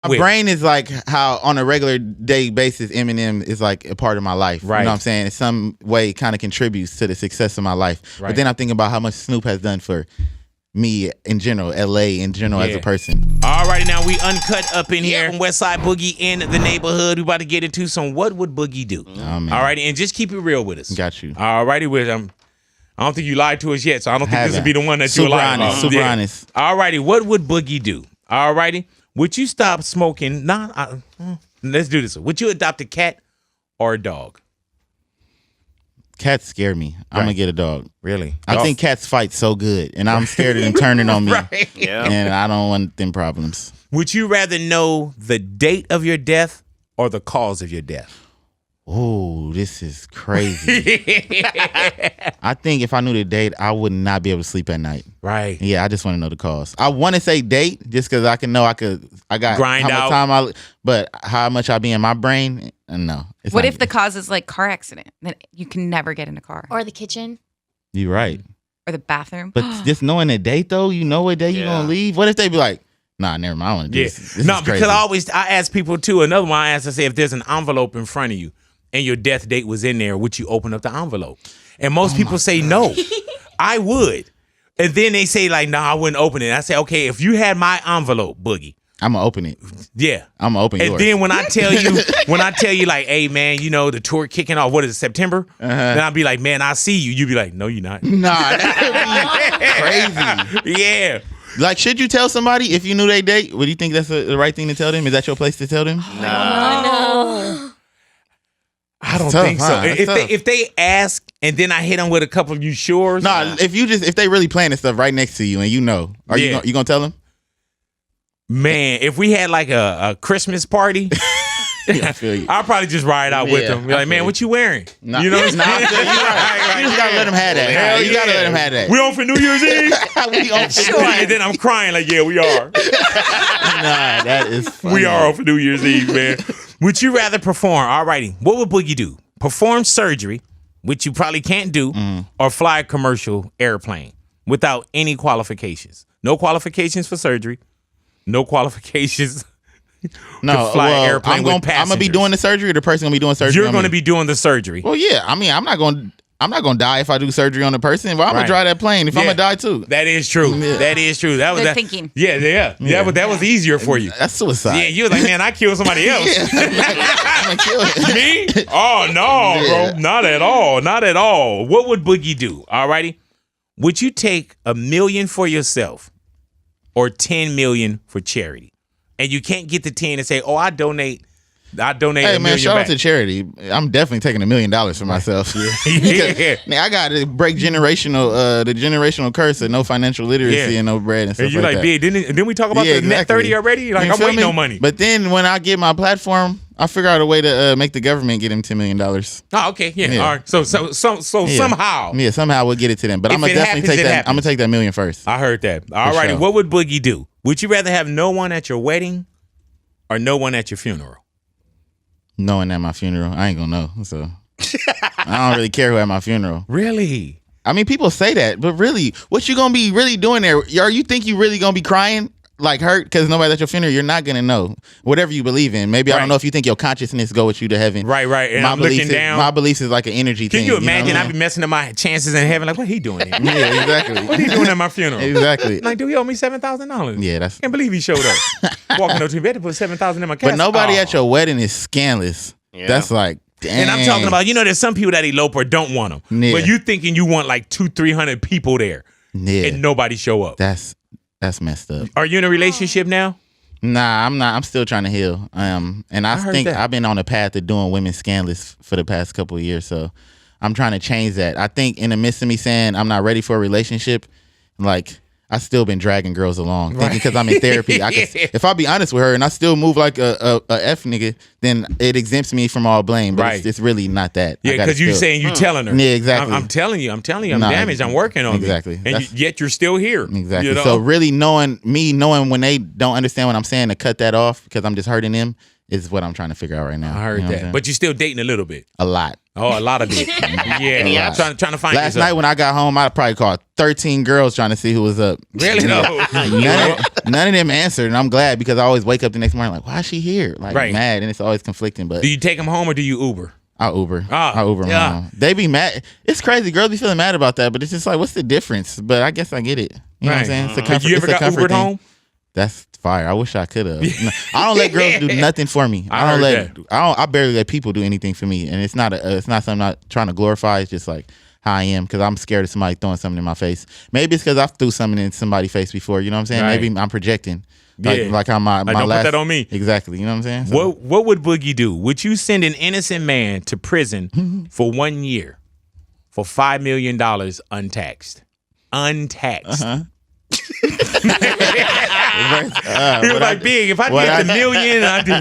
My brain is like how on a regular day basis Eminem is like a part of my life. Right. You know what I'm saying? In some way kind of contributes to the success of my life. Right. But then I'm thinking about how much Snoop has done for me in general, LA in general as a person. All righty, now we uncut up in here. Westside Boogie in the neighborhood. We about to get into some What Would Boogie Do? Oh, man. All righty, and just keep it real with us. Got you. All righty, I don't think you lied to us yet, so I don't think this would be the one that you lied about. Super honest. All righty, what would Boogie do? All righty, would you stop smoking? Let's do this. Would you adopt a cat or a dog? Cats scare me. I'm gonna get a dog. Really? I think cats fight so good, and I'm scared of them turning on me. Right. Yeah. And I don't want them problems. Would you rather know the date of your death or the cause of your death? Oh, this is crazy. I think if I knew the date, I would not be able to sleep at night. Right. Yeah, I just want to know the cause. I want to say date just because I can know I got Grind how much out. time but how much I be in my brain, no. What if the cause is like car accident? Then you can never get in a car. Or the kitchen. You're right. Or the bathroom. But just knowing the date though, you know what day you're gonna leave. What if they be like, nah, never mind, I want to do this. This No, is crazy. because I ask people too. Another one I say, if there's an envelope in front of you and your death date was in there, would you open up the envelope? And most people say no. I would. And then they say like, no, I wouldn't open it. I say, okay, if you had my envelope, Boogie. I'm gonna open it. Yeah. I'm gonna open and yours. then when I tell you, like, hey man, you know, the tour kicking off, what is it, September? Then I'll be like, man, I see you. You be like, no, you're not. Nah, that would be crazy. Yeah. Like, should you tell somebody if you knew they date? Would you think that's the right thing to tell them? Is that your place to tell them? No. I don't tough, think so. huh? That's If they ask and then I hit them with a couple of you sures. Nah, if they really planning stuff right next to you and you know, you gonna tell them? Man, if we had like a Christmas party, Yeah, I feel you. I'll probably just ride out with Yeah, them. Be like, man, what you wearing? Nah, you know what I'm nah, saying? I feel you right. You just gotta let them have that. Hell You gotta let them have that. We on for New Year's Eve? We on Sure. And then I'm crying like, yeah, we are. Nah, that is funny. We are on for New Year's Eve, man. Would you rather perform? All righty. What would Boogie do? Perform surgery, which you probably can't do, or fly a commercial airplane without any qualifications? No qualifications for surgery. No qualifications. No, to fly an airplane I'm with gonna be passengers. doing the surgery, or the person gonna be doing surgery. You're going to be doing the surgery. Well, yeah. I mean, I'm not gonna die if I do surgery on the person. Well, I'm gonna drive that plane if I'm gonna die too. That is true. Yeah. That is true. That was Good that, thinking. Yeah. That was easier for you. That's suicide. Yeah, you was like, man, I killed somebody else. I'm gonna kill him. Me? Oh no, Yeah. bro. Not at all. Not at all. What would Boogie do? All righty. Would you take $1 million for yourself or $10 million for charity? And you can't get the 10 and say, oh, I donate Hey $1 million man, shout back. out to charity. I'm definitely taking $1 million for myself. Yeah. I got to break the generational curse of no financial literacy and no bread and stuff And you like like, that. didn't we talk about the net 30 already? Like, You I'm feel waiting me? no money. But then when I get my platform, I figure out a way to make the government get him $10 million. Oh, okay. Yeah. Yeah. All right. So Yeah. somehow. Yeah, somehow we'll get it to them. But If I'm gonna it definitely happens, take it that. happens. I'm gonna take that $1 million first. I heard that. All righty. sure. What would Boogie do? Would you rather have no one at your wedding or no one at your funeral? Knowing at my funeral, I ain't gonna know. So I don't really care who at my funeral. Really? I mean, people say that, but really, what you gonna be really doing there? You think you really gonna be crying, like hurt, because nobody's at your funeral? You're not gonna know. Whatever you believe in, maybe I Right. don't know if you think your consciousness go with you to heaven. Right. And I'm looking down. My beliefs is like an energy Can thing. you know what imagine? I I'd be messing up my chances in heaven. Like, what he doing here? Yeah, exactly. What he doing at my funeral? Exactly. Like, do he owe me $7,000? Yeah, that's. Can't believe he showed up. Walking up to me, better put $7,000 in my casket. But nobody Oh. at your wedding is scandalous. Yeah. That's like, damn. And I'm talking about, there's some people that elope or don't want them. Yeah. But you thinking you want like 200-300 people there Yeah, and nobody show up. that's messed up. Are you in a relationship now? Nah, I'm not. I'm still trying to heal. And I heard think that. I've been on a path of doing women scandalous for the past couple of years. So I'm trying to change that. I think in the midst of me saying I'm not ready for a relationship, like I still been dragging girls along, thinking because I'm in therapy. If I be honest with her and I still move like a F nigga, then it exempts me from all blame. But Right. it's really not that. Yeah, because you saying you telling her. Yeah, exactly. I'm telling you, I'm Nah, damaged. I'm working on exactly. it. And yet you're still here. Exactly. You know? So really knowing when they don't understand what I'm saying to cut that off because I'm just hurting them is what I'm trying to figure out right now. I heard You know what I'm that. saying? But you still dating a little bit. A lot. Oh, a lot of it. Yeah. I'm trying to find Last night when I got home, I probably called 13 girls trying to see who was up. Really? No. None of them answered, and I'm glad because I always wake up the next morning like, why is she here? Like mad, and it's always conflicting. But do you take them home or do you Uber? I Uber. I Uber them home. They be mad. It's crazy. Girls be feeling mad about that, but it's just like, what's the difference? But I guess I get it. You know what I'm saying? It's a comfort, you ever got Ubered thing. home? That's fire. I wish I could have. I don't let girls do nothing for me. I barely let people do anything for me, and it's not something I'm not trying to glorify. It's just like how I am because I'm scared of somebody throwing something in my face. Maybe it's because I threw something in somebody's face before. You know what I'm saying? Right. Maybe I'm projecting. Like how my don't last. put that on me. Exactly. You know what I'm saying? So, What would Boogie do? Would you send an innocent man to prison for 1 year for $5 million untaxed? Untaxed. He was like, big. If I get the million, I do.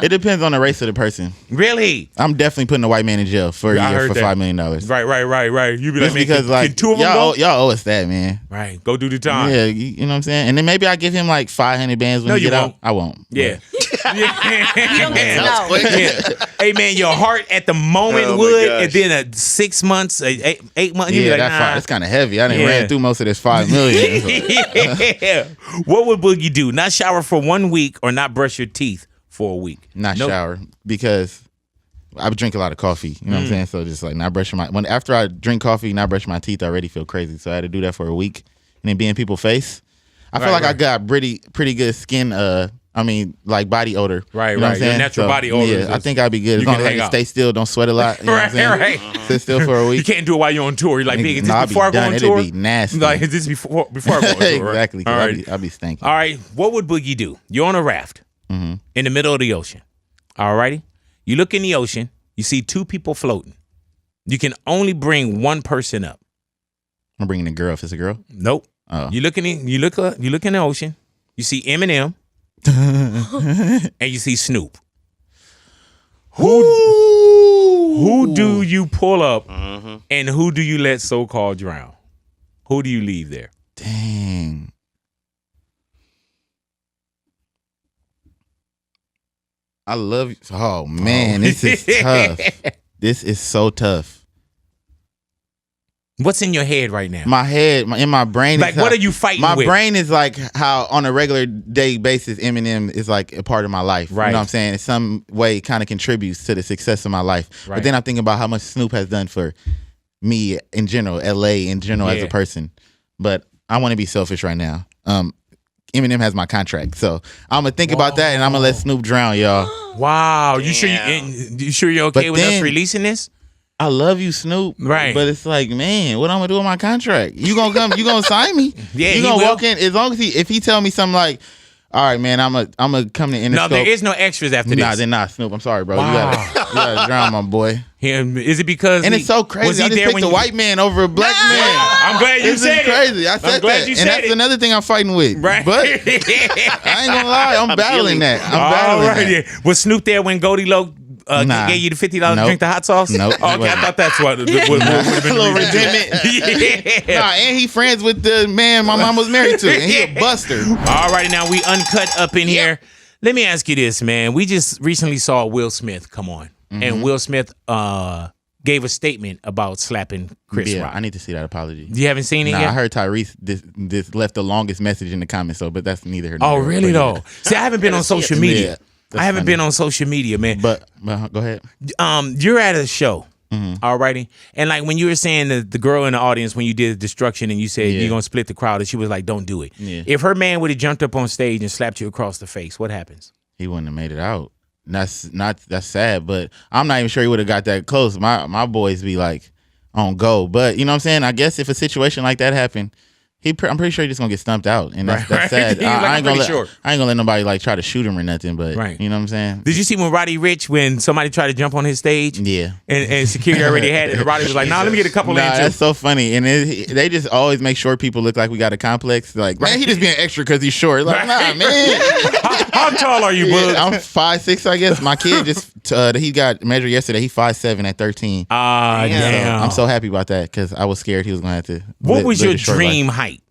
It depends on the race of the person. Really? I'm definitely putting a white man in jail for a year for $5 million. Right. You be like, man, because can two of them go? Y'all owe us that, man. Right. Go do the time. Yeah, you know what I'm saying? And then maybe I give him like 500 bands when he get out. I won't. Yeah. You don't get to know. Yeah. Hey, man, your heart at the moment would, and then 6 months, 8 months, you be like, nah. That's kind of heavy. I done ran through most of this $5 million. What would Boogie do? Not shower for 1 week or not brush your teeth for a week? Not shower because I drink a lot of coffee. You know what I'm saying? So just like not brushing after I drink coffee, not brushing my teeth, I already feel crazy. So I had to do that for a week. And then be in people's face. I feel like I got pretty good skin, like body odor. Right, you know what I'm saying? Your natural body odor. Yeah, I think I'd be good. As long as I can stay still, don't sweat a lot. You know what I'm saying? Right. Sit still for a week. You can't do it while you're on tour. You're like, big, is this before I go on tour? It'd be nasty. Like, is this before I go on tour? Exactly. All right. I'd be stinking. All right. What would Boogie do? You're on a raft in the middle of the ocean. All righty. You look in the ocean. You see 2 people floating. You can only bring 1 person up. I'm bringing a girl if it's a girl. Nope. Oh. You look in the ocean. You see Eminem. And you see Snoop. Who do you pull up and who do you let so-called drown? Who do you leave there? Dang. I love you. Oh man, this is tough. This is so tough. What's in your head right now? My head, in my brain. Like, what are you fighting with? My brain is like how on a regular day basis, Eminem is like a part of my life. Right. You know what I'm saying? In some way, kind of contributes to the success of my life. Right. But then I'm thinking about how much Snoop has done for me in general, LA in general as a person. But I want to be selfish right now. Eminem has my contract, so I'm gonna think about that, and I'm gonna let Snoop drown, y'all. Wow, you sure you're okay with us releasing this? I love you, Snoop. Right. But it's like, man, what I'm gonna do with my contract? You gonna come? You gonna sign me? Yeah, you gonna walk in as long as if he tell me something like, all right, man, I'm gonna come to Interscope. No, there is no extras after this. Nah, they're not, Snoop. I'm sorry, bro. Wow. You gotta drown my boy. Is it because? And it's so crazy. I just picked a white man over a black man. I'm glad you said it. Crazy. I said that. And that's another thing I'm fighting with. Right. But I ain't gonna lie, I'm battling that. I'm battling that. Yeah. Was Snoop there when Goldie Loc gave you the $50 to drink the hot sauce? Nope. Oh, okay, I thought that's what would have been a little resentment. Yeah. Nah, and he friends with the man my mom was married to, and he a buster. All right, now we uncut up in here. Let me ask you this, man. We just recently saw Will Smith come on, and Will Smith gave a statement about slapping Chris Rock. I need to see that apology. You haven't seen it yet? I heard Tyrese this left the longest message in the comments, but that's neither here Oh, nor there. really though? See, I haven't been on social media. Yeah, I haven't been on social media, man. But go ahead. You're at a show, alrighty, and like when you were saying the girl in the audience when you did Destruction and you said you're gonna split the crowd, and she was like, "Don't do it." Yeah. If her man would have jumped up on stage and slapped you across the face, what happens? He wouldn't have made it out. That's sad, but I'm not even sure he would have got that close. My boys be like on go, but you know what I'm saying. I guess if a situation like that happened, I'm pretty sure he's just gonna get stumped out, and that's sad. I ain't gonna let nobody like try to shoot him or nothing. But you know what I'm saying. Did you see when Roddy Ricch, when somebody tried to jump on his stage? Yeah, and security already had it. And Roddy was like, "Nah, let me get a couple inches." That's so funny, and they just always make sure people look like we got a complex. Like, man, he just being extra because he's short. Like, nah, man. How tall are you, bud? I'm 5'6", I guess. My kid just he got measured yesterday. He 5'7" at 13. Damn. I'm so happy about that because I was scared he was gonna have to. What was your dream height?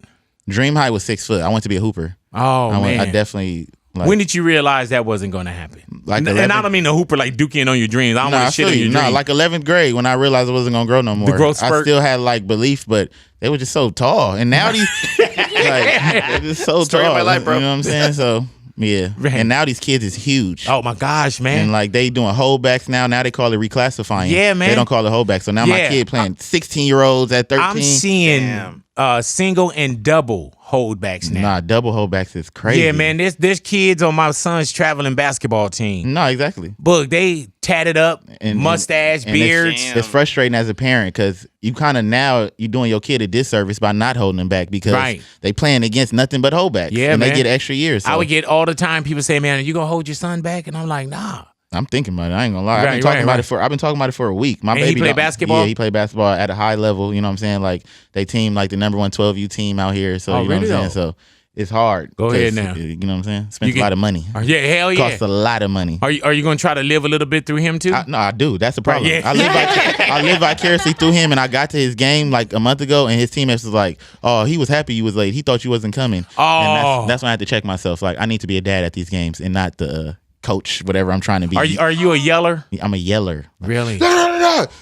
Dream height was 6 foot. I want to be a hooper. Oh, man. I definitely Like, when did you realize that wasn't going to happen? Like and I don't mean the hooper like duking on your dreams. I don't want to shit on your dreams. Like 11th grade when I realized it wasn't gonna grow no more. The growth spurt. I still had like belief, but they were just so tall. And now these like they're just so Story tall. of my life, bro. You know what I'm saying? So yeah. Right. And now these kids is huge. Oh my gosh, man. And like they doing holdbacks now. Now they call it reclassifying. Yeah, man. They don't call it holdback. So now my kid playing 16-year-olds at 13. I'm seeing single and double holdbacks now. Nah, double holdbacks is crazy. Yeah, man. There's kids on my son's traveling basketball team. No, exactly. Look, they tatted up, And mustache, and beards. It's frustrating as a parent because you kind of now you're doing your kid a disservice by not holding them back because they playing against nothing but holdbacks. Yeah, and man. they get extra years. So. I would get all the time people say, "Man, are you gonna hold your son back?" And I'm like, "Nah." I'm thinking about it. I ain't gonna lie. I've been Right, talking right, about right. it for. I've been talking about it for a week. My And baby he play don't- basketball? Yeah, he played basketball at a high level. You know what I'm saying? Like they team like the #1 12U team out here. So Oh, you know really what I'm saying? though? So it's hard. Go ahead 'cause, now. You know what I'm saying? Spends You a lot of money. Yeah, hell yeah. Costs a lot of money. Are you gonna try to live a little bit through him too? No, I do. That's the problem. Right, yeah. I live vicariously through him, and I got to his game like a month ago, and his teammates was like, "Oh, he was happy you was late. He thought you wasn't coming." Oh. And that's when I had to check myself. Like, I need to be a dad at these games and not the coach, whatever I'm trying to be. Are you a yeller? I'm a yeller. Really?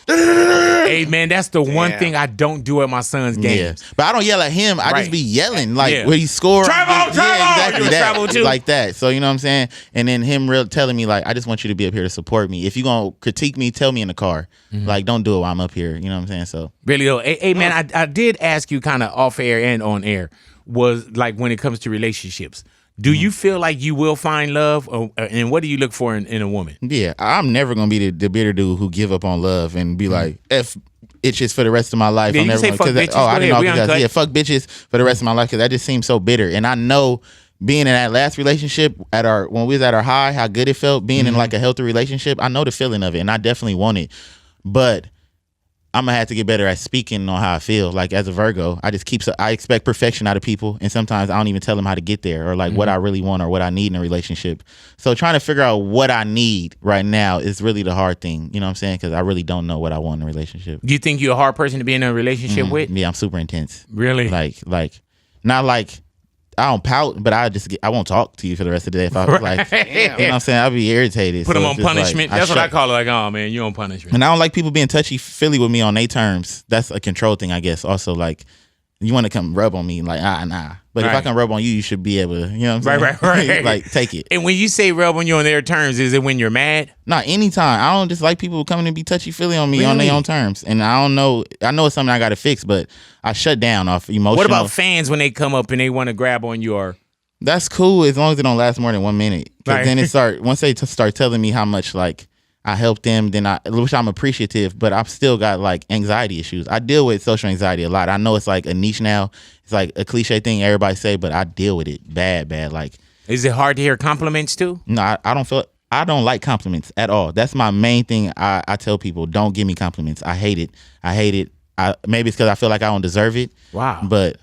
Hey man, that's the one Damn. thing I don't do at my son's games. Yeah, but I don't yell at him. I Right. just be yelling like Yeah. when he score. Travel! Exactly You a that, travel too? like that. So you know what I'm saying. And then him telling me like, I just want you to be up here to support me. If you gonna critique me, tell me in the car. Mm-hmm. Like, don't do it while I'm up here. You know what I'm saying. So Really though. Hey man, I did ask you kind of off air and on air was like when it comes to relationships. Do you feel like you will find love, and what do you look for in a woman? yeah, I'm never gonna be the bitter dude who give up on love and be like, F itches for the rest of my life. Yeah, I'm you never say gonna, fuck 'cause that- bitches. oh, I Go didn't know. ahead, we Because, uncut. yeah, fuck bitches for the rest of my life because that just seems so bitter. And I know being in that last relationship when we was at our high, how good it felt being in like a healthy relationship. I know the feeling of it, and I definitely want it, but I'm gonna have to get better at speaking on how I feel. Like as a Virgo, I expect perfection out of people, and sometimes I don't even tell them how to get there or like what I really want or what I need in a relationship. So trying to figure out what I need right now is really the hard thing. You know what I'm saying? Because I really don't know what I want in a relationship. Do you think you're a hard person to be in a relationship with? Yeah, I'm super intense. Really? Like not like I don't pout, but I won't talk to you for the rest of the day if I was like, you know what I'm saying? I'll be irritated. Put So them it's on just like, punishment. That's what I call it. Like, oh man, you on punishment. And I don't like people being touchy-feely with me on their terms. That's a control thing, I guess. Also, like, you want to come rub on me, like, nah. But if I Right. can rub on you, you should be able to, you know what I'm saying? Right. Like, take it. And when you say rub on you on their terms, is it when you're mad? Nah, anytime. I don't just like people coming and be touchy-feely on me on Really? their own terms. And I don't know. I know it's something I got to fix, but I shut down off emotional. What about fans when they come up and they want to grab on you or? That's cool as long as it don't last more than 1 minute. Because Right. then once they start telling me how much, like, I helped them, then which I'm appreciative, but I've still got like anxiety issues. I deal with social anxiety a lot. I know it's like a niche now. It's like a cliche thing everybody say, but I deal with it bad. Like, Is it hard to hear compliments too? no, I don't like compliments at all. That's my main thing. I tell people, don't give me compliments. I hate it. Maybe it's because I feel like I don't deserve it. Wow. But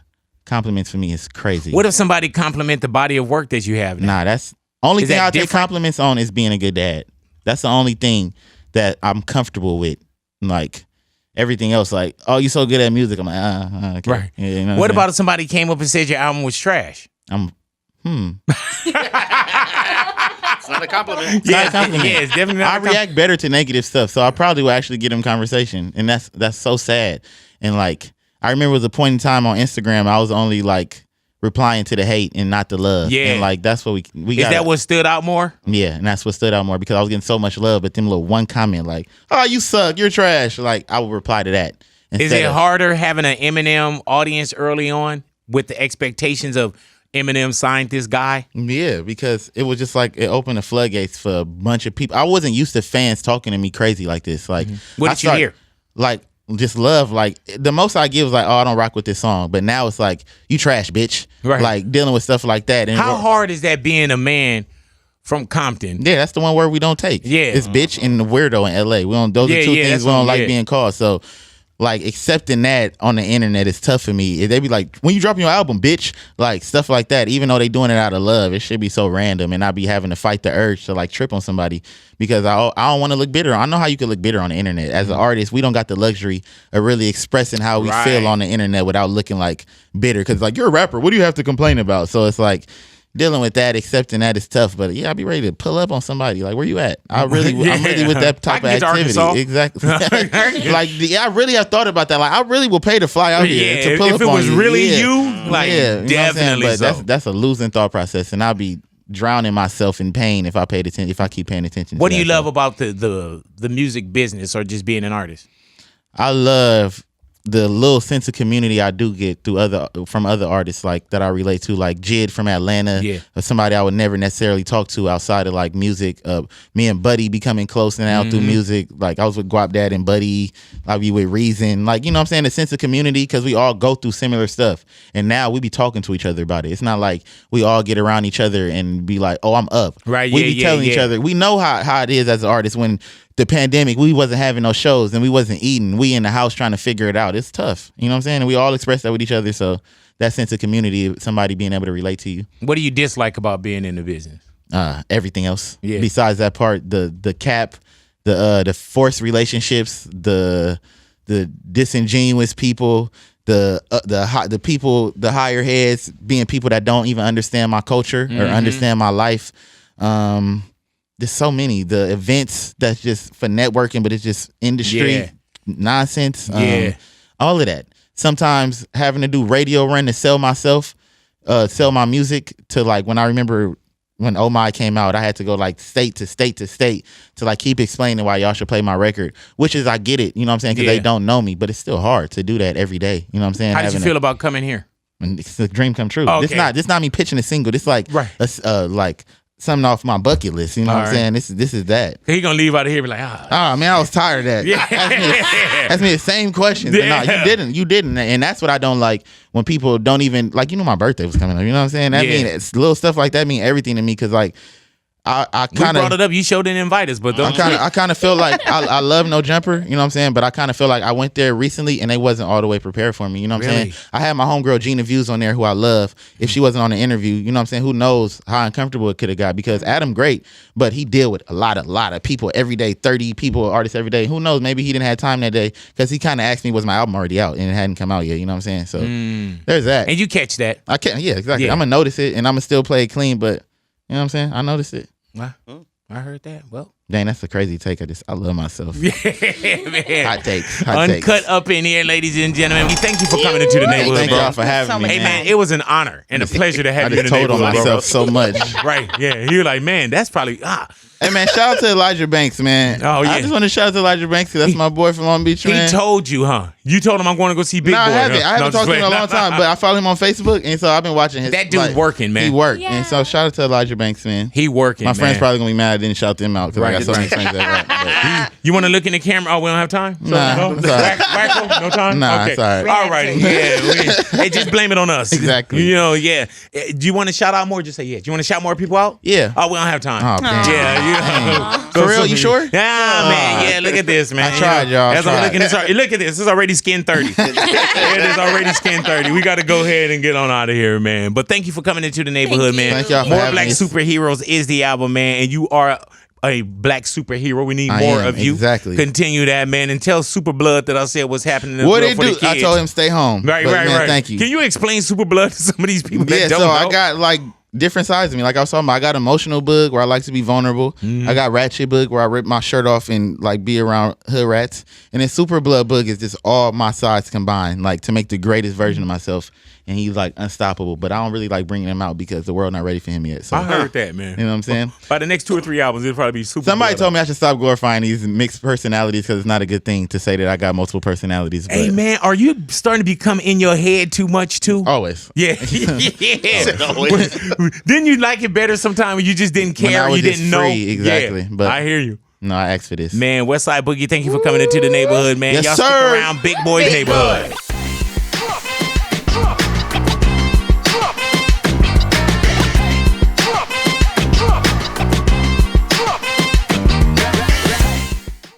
compliments for me is crazy. What if somebody compliment the body of work that you have now? Nah, that's only Is thing that I'll take different? compliments on is being a good dad. That's the only thing that I'm comfortable with. Like everything else, like, oh, you're so good at music. I'm like, okay. Right. Yeah, you know What I'm about if somebody came up and said your album was trash? saying? It's not a compliment. not a compliment. Yeah, it's definitely not I a compliment. react better to negative stuff, so I probably will actually get them conversation, and that's so sad. And like, I remember there was a point in time on Instagram I was only like replying to the hate and not the love. Yeah. And like that's what we Is got. that what stood out more? Yeah, and that's what stood out more because I was getting so much love, but them little one comment like, "Oh, you suck, you're trash." Like I would reply to that. Is instead it of- harder having an Eminem audience early on with the expectations of Eminem signed this guy? Yeah, because it was just like it opened the floodgates for a bunch of people. I wasn't used to fans talking to me crazy like this. Like, What I did you hear? Like, just love. Like, the most I give was like, "Oh, I don't rock with this song," but now it's like, "You trash, bitch." Right. Like dealing with stuff like that. And How hard is that being a man from Compton? Yeah, that's the one word we don't take. Yeah. It's bitch and the weirdo in LA. We don't. Those Yeah, are two yeah, things that's we don't what- like yeah. being called. So, like accepting that on the internet is tough for me. They be like, "When you dropping your album, bitch," like stuff like that. Even though they doing it out of love, it should be so random, and I be having to fight the urge to like trip on somebody because I don't want to look bitter. I know how you can look bitter on the internet. As an artist, we don't got the luxury of really expressing how we Right. feel on the internet without looking like bitter. Because like you're a rapper, what do you have to complain about? So it's like, dealing with that, accepting that is tough. But yeah, I'll be ready to pull up on somebody. Like, where you at? I'm really with that type of activity. Exactly. Like, I really have thought about that. Like, I really will pay to fly out here to pull up on you. If it was really you, like, definitely. But that's a losing thought process, and I'll be drowning myself in pain if I keep paying attention. What do you love about the music business or just being an artist? I love the little sense of community I do get from other artists like that I relate to, like Jid from Atlanta, or somebody I would never necessarily talk to outside of like music. Me and Buddy becoming close now through music. Like I was with Guap Dad and Buddy. I'll be with Reason. Like, you know what I'm saying? The sense of community, because we all go through similar stuff. And now we be talking to each other about it. It's not like we all get around each other and be like, oh, I'm up. Right. We be telling each other. We know how it is as an artist when the pandemic, we wasn't having no shows and we wasn't eating. We in the house trying to figure it out. It's tough. You know what I'm saying? And we all express that with each other. So that sense of community, somebody being able to relate to you. What do you dislike about being in the business? Everything else. Yeah. Besides that part, the cap, the forced relationships, the disingenuous people, the people, the higher heads being people that don't even understand my culture or understand my life. There's so many. The events that's just for networking, but it's just industry nonsense. All of that. Sometimes having to do radio run to sell myself, sell my music to, like, when I remember when Oh My came out, I had to go like state to state to state to like keep explaining why y'all should play my record, which is, I get it, you know what I'm saying? Because they don't know me, but it's still hard to do that every day. You know what I'm saying? How did you feel about coming here? It's a dream come true. Okay. This not me pitching a single. This like like something off my bucket list. You know what I'm saying? This is that. He gonna leave out of here and be like, oh man, I was tired of that. Ask me the same questions. No, you didn't. And that's what I don't like, when people don't even, like, you know, my birthday was coming up. You know what I'm saying? That means little stuff like that mean everything to me, because like I kind of brought it up. You showed didn't invite us, but I kind of feel like I love No Jumper. You know what I'm saying? But I kind of feel like I went there recently and they wasn't all the way prepared for me. You know what I'm saying? I had my homegirl Gina Views on there, who I love. If she wasn't on the interview, you know what I'm saying? Who knows how uncomfortable it could have got, because Adam great, but he deal with a lot of people every day, 30 people, artists every day. Who knows? Maybe he didn't have time that day, because he kind of asked me, was my album already out, and it hadn't come out yet. You know what I'm saying? So there's that. And you catch that? I can't. Yeah, exactly. I'm gonna notice it, and I'm gonna still play it clean. But you know what I'm saying? I noticed it. I heard that. Well, dang, that's a crazy take. I love myself. Yeah, man. Hot takes. Uncut up in here, ladies and gentlemen. We thank you for coming into the neighborhood. Thank y'all for having me. Hey, man, it was an honor and a pleasure to have you in the neighborhood. I just told on myself so much. Right, yeah. You're like, man, that's probably, Hey, man, shout out to Elijah Banks, man. Oh, yeah. I just want to shout out to Elijah Banks, because that's my boy from Long Beach, man. He told you, huh? You told him I'm going to go see Big Boy. I haven't. Huh? I haven't talked to him in a long time, but I follow him on Facebook, and so I've been watching his. That dude working, man. He worked. Yeah. And so shout out to Elijah Banks, man. He working, My friends probably going to be mad I didn't shout them out, because I got so many friends that rap. You want to look in the camera? Oh, we don't have time? Nah, no? Wacko? No time? Nah, okay. sorry. All right. Yeah. Hey, just blame it on us. Exactly. You know, yeah. Do you want to shout out more? Just say yeah. Do you want to shout more people out? Yeah. Oh, we don't have time. Oh, damn. Yeah. For real? You sure? Yeah, man. Yeah, look at this, man. I tried, y'all. As I'm looking at look at this. It's already skin 30. It is already skin 30. We got to go ahead and get on out of here, man. But thank you for coming into the neighborhood, man. Thank y'all for More having Black me. Superheroes is the album, man. And you are a black superhero. We need more of you. Exactly. Continue that, man. And tell Super Blood that I said what's happening in What the did world do? for the kids. I told him stay home. Right. Thank you. Can you explain Super Blood to some of these people that don't so know? I got like different sides of me. Like I was talking about, I got emotional bug where I like to be vulnerable. I got ratchet bug where I rip my shirt off and like be around hood rats. And then Super Blood bug is just all my sides combined, like to make the greatest version of myself. And he's like unstoppable, but I don't really like bringing him out because the world not ready for him yet. So I heard that, man. You know what I'm saying? By the next 2 or 3 albums, it'll probably be Super Somebody Blood. told me I should stop glorifying these mixed personalities, because it's not a good thing to say that I got multiple personalities. Hey, but man, are you starting to become in your head too much, too? always. Yeah. Didn't you like it better sometime when you just didn't care? When I was you didn't just know? free, exactly. Yeah, But I hear you. No, I asked for this. Man, Westside Boogie, thank you for coming into the neighborhood, man. Yes, Y'all sir. stick around. Big Boy's Neighborhood.